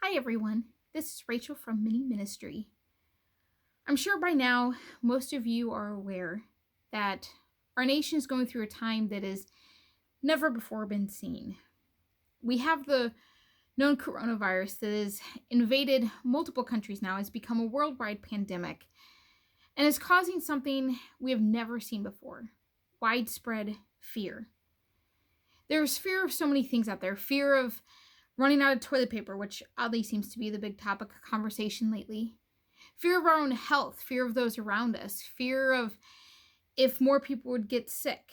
Hi, everyone. This is Rachel from Mini Ministry. I'm sure by now most of you are aware that our nation is going through a time that has never before been seen. We have the known coronavirus that has invaded multiple countries now, has become a worldwide pandemic, and is causing something we have never seen before: widespread fear. There's fear of so many things out there: fear of running out of toilet paper, which oddly seems to be the big topic of conversation lately. Fear of our own health, fear of those around us, fear of if more people would get sick.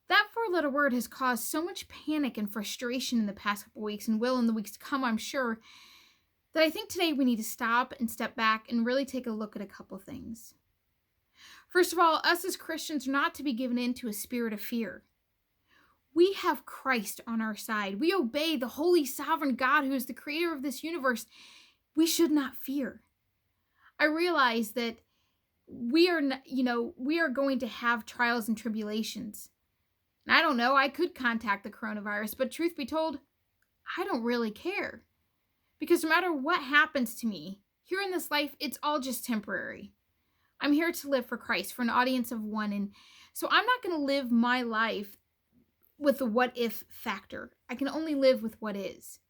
That four-letter word has caused so much panic and frustration in the past couple weeks, and will in the weeks to come, I'm sure, that I think today we need to stop and step back and really take a look at a couple things. First of all, us as Christians are not to be given in to a spirit of fear. We have Christ on our side. We obey the holy, sovereign God who is the creator of this universe. We should not fear. I realize that we are going to have trials and tribulations. And I don't know, I could contact the coronavirus, but truth be told, I don't really care. Because no matter what happens to me here in this life, it's all just temporary. I'm here to live for Christ, for an audience of one. And so I'm not going to live my life with the what if factor. I can only live with what is.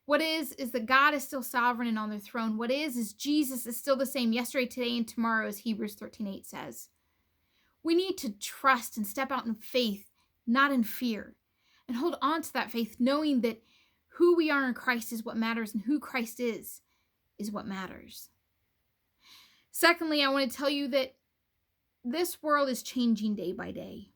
What is that God is still sovereign and on the throne. What is Jesus is still the same yesterday, today, and tomorrow, as Hebrews 13:8 says. We need to trust and step out in faith, not in fear, and hold on to that faith, knowing that who we are in Christ is what matters, and who Christ is what matters. Secondly, I want to tell you that this world is changing day by day.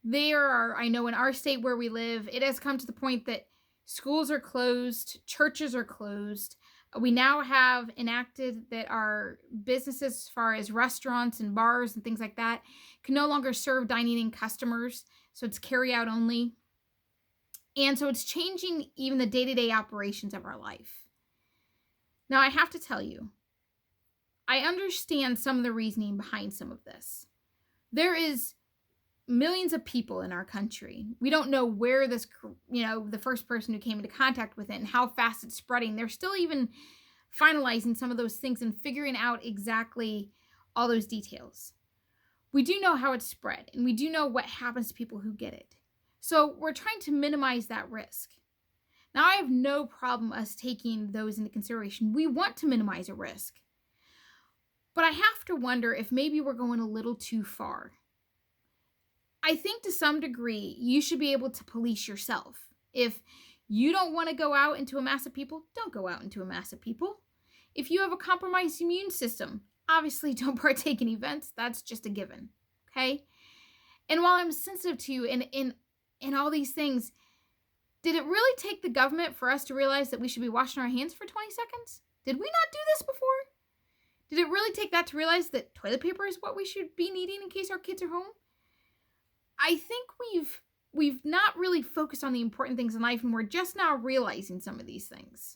I know in our state where we live, it has come to the point that schools are closed, churches are closed. We now have enacted that our businesses, as far as restaurants and bars and things like that, can no longer serve dining-in customers. So it's carry-out only. And so it's changing even the day-to-day operations of our life. Now, I have to tell you, I understand some of the reasoning behind some of this. There is millions of people in our country. We don't know where this, the first person who came into contact with it and how fast it's spreading. They're still even finalizing some of those things and figuring out exactly all those details. We do know how it's spread, and we do know what happens to people who get it. So we're trying to minimize that risk. Now, I have no problem us taking those into consideration. We want to minimize a risk. But I have to wonder if maybe we're going a little too far. I think to some degree, you should be able to police yourself. If you don't want to go out into a mass of people, don't go out into a mass of people. If you have a compromised immune system, obviously don't partake in events. That's just a given, okay? And while I'm sensitive to you in all these things, did it really take the government for us to realize that we should be washing our hands for 20 seconds? Did we not do this before? Did it really take that to realize that toilet paper is what we should be needing in case our kids are home? I think we've not really focused on the important things in life, and we're just now realizing some of these things.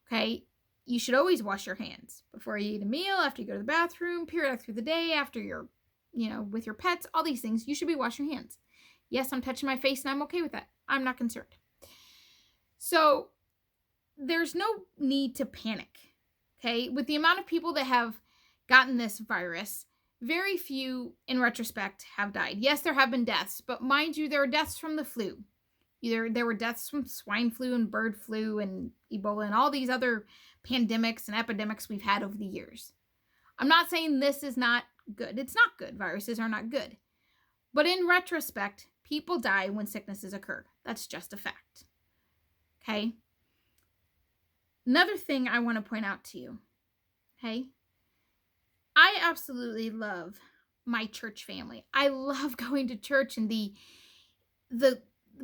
Okay? You should always wash your hands before you eat a meal, after you go to the bathroom, periodic through the day, after you're, with your pets, all these things. You should be washing your hands. Yes, I'm touching my face, and I'm okay with that. I'm not concerned. So there's no need to panic. Okay? With the amount of people that have gotten this virus, very few, in retrospect, have died. Yes, there have been deaths, but mind you, there are deaths from the flu. There were deaths from swine flu and bird flu and Ebola and all these other pandemics and epidemics we've had over the years. I'm not saying this is not good. It's not good. Viruses are not good. But in retrospect, people die when sicknesses occur. That's just a fact. Okay? Another thing I want to point out to you. Okay? I absolutely love my church family. I love going to church and the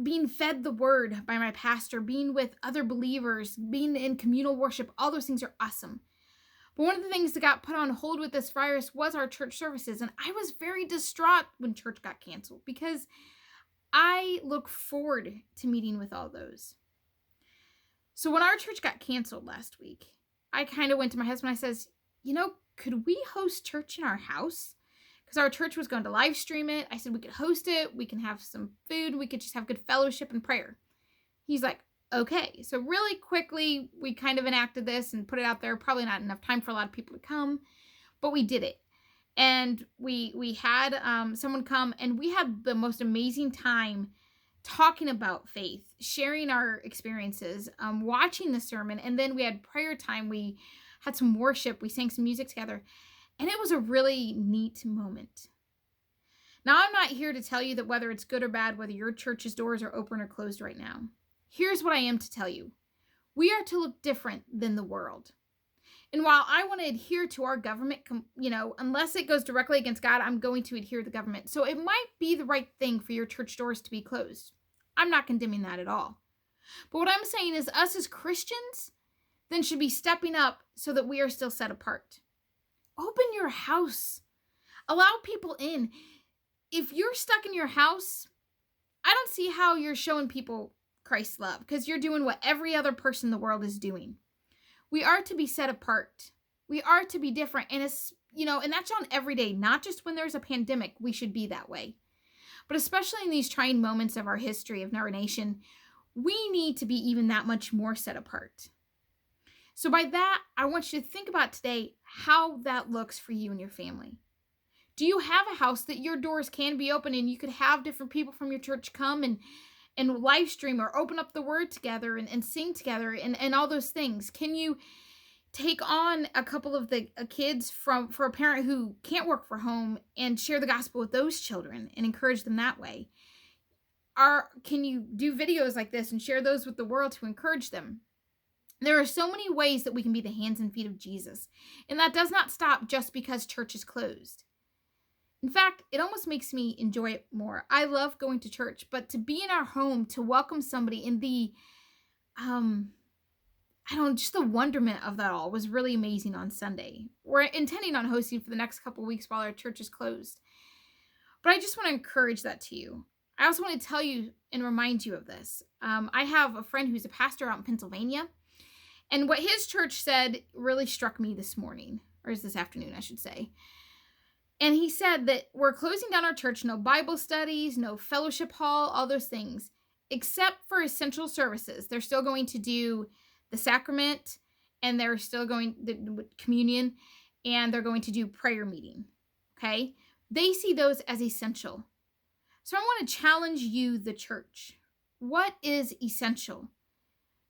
being fed the word by my pastor, being with other believers, being in communal worship. All those things are awesome. But one of the things that got put on hold with this virus was our church services. And I was very distraught when church got canceled because I look forward to meeting with all those. So when our church got canceled last week, I kind of went to my husband. I says, could we host church in our house? Because our church was going to live stream it. I said we could host it. We can have some food. We could just have good fellowship and prayer. He's like, Okay, so really quickly, we kind of enacted this and put it out there. Probably not enough time for a lot of people to come, but we did it. And we had someone come, and we had the most amazing time talking about faith, sharing our experiences, watching the sermon, and then we had prayer time. We had some worship. We sang some music together, and it was a really neat moment. Now, I'm not here to tell you that whether it's good or bad, whether your church's doors are open or closed right now. Here's what I am to tell you. We are to look different than the world. And while I want to adhere to our government, unless it goes directly against God, I'm going to adhere to the government. So it might be the right thing for your church doors to be closed. I'm not condemning that at all. But what I'm saying is us as Christians then should be stepping up so that we are still set apart. Open your house. Allow people in. If you're stuck in your house, I don't see how you're showing people Christ's love, because you're doing what every other person in the world is doing. We are to be set apart. We are to be different. And and that's on every day, not just when there's a pandemic. We should be that way. But especially in these trying moments of our history, of our nation, we need to be even that much more set apart. So by that, I want you to think about today how that looks for you and your family. Do you have a house that your doors can be open and you could have different people from your church come and live stream or open up the word together and sing together and all those things? Can you take on a couple of the kids for a parent who can't work from home and share the gospel with those children and encourage them that way? Can you do videos like this and share those with the world to encourage them? There are so many ways that we can be the hands and feet of Jesus. And that does not stop just because church is closed. In fact, it almost makes me enjoy it more. I love going to church, but to be in our home, to welcome somebody in the, just the wonderment of that all was really amazing on Sunday. We're intending on hosting for the next couple of weeks while our church is closed. But I just want to encourage that to you. I also want to tell you and remind you of this. I have a friend who's a pastor out in Pennsylvania, and what his church said really struck me this morning, or this afternoon, I should say. And he said that we're closing down our church, no Bible studies, no fellowship hall, all those things, except for essential services. They're still going to do the sacrament, and they're still going to communion, and they're going to do prayer meeting. Okay? They see those as essential. So I want to challenge you, the church. What is essential?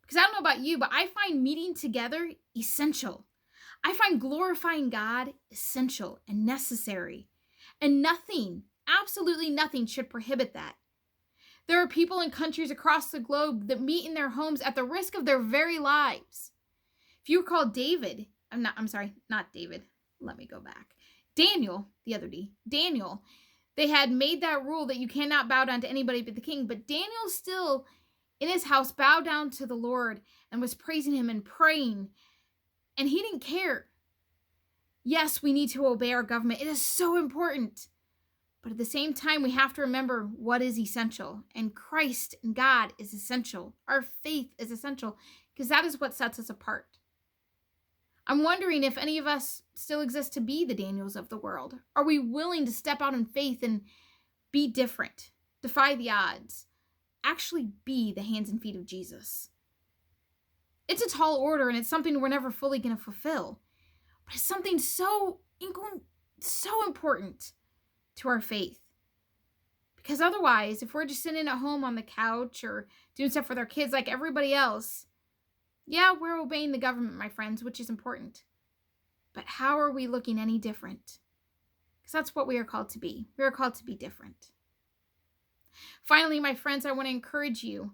Because I don't know about you, but I find meeting together essential. I find glorifying God essential and necessary. And nothing, absolutely nothing, should prohibit that. There are people in countries across the globe that meet in their homes at the risk of their very lives. If you recall David, not David. Let me go back. Daniel, the other D. Daniel, they had made that rule that you cannot bow down to anybody but the king. But Daniel still, in his house, bowed down to the Lord and was praising him and praying. And he didn't care. Yes, we need to obey our government. It is so important. But at the same time, we have to remember what is essential. And Christ and God is essential. Our faith is essential because that is what sets us apart. I'm wondering if any of us still exist to be the Daniels of the world. Are we willing to step out in faith and be different, defy the odds, actually be the hands and feet of Jesus? It's a tall order, and it's something we're never fully going to fulfill. But it's something so important to our faith. Because otherwise, if we're just sitting at home on the couch or doing stuff with our kids like everybody else, yeah, we're obeying the government, my friends, which is important. But how are we looking any different? Because that's what we are called to be. We are called to be different. Finally, my friends, I want to encourage you,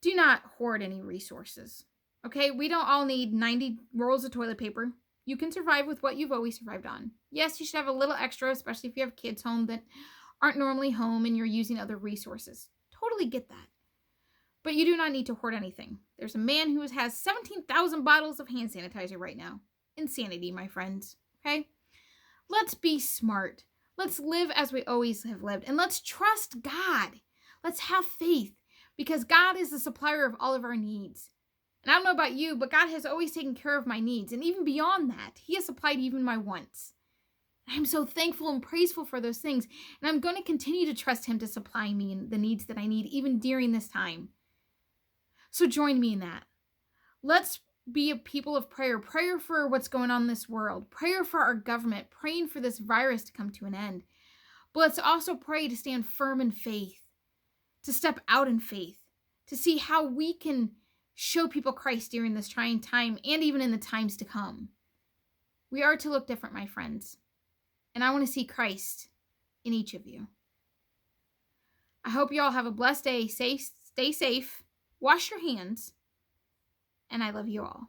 do not hoard any resources. Okay, we don't all need 90 rolls of toilet paper. You can survive with what you've always survived on. Yes, you should have a little extra, especially if you have kids home that aren't normally home and you're using other resources. Totally get that. But you do not need to hoard anything. There's a man who has 17,000 bottles of hand sanitizer right now. Insanity, my friends. Okay? Let's be smart. Let's live as we always have lived. And let's trust God. Let's have faith. Because God is the supplier of all of our needs. And I don't know about you, but God has always taken care of my needs. And even beyond that, He has supplied even my wants. I'm so thankful and praiseful for those things. And I'm going to continue to trust Him to supply me in the needs that I need, even during this time. So join me in that. Let's be a people of prayer for what's going on in this world, prayer for our government, praying for this virus to come to an end. But let's also pray to stand firm in faith, to step out in faith, to see how we can show people Christ during this trying time and even in the times to come. We are to look different, my friends, and I want to see Christ in each of you. I hope you all have a blessed day. Stay safe, wash your hands, and I love you all.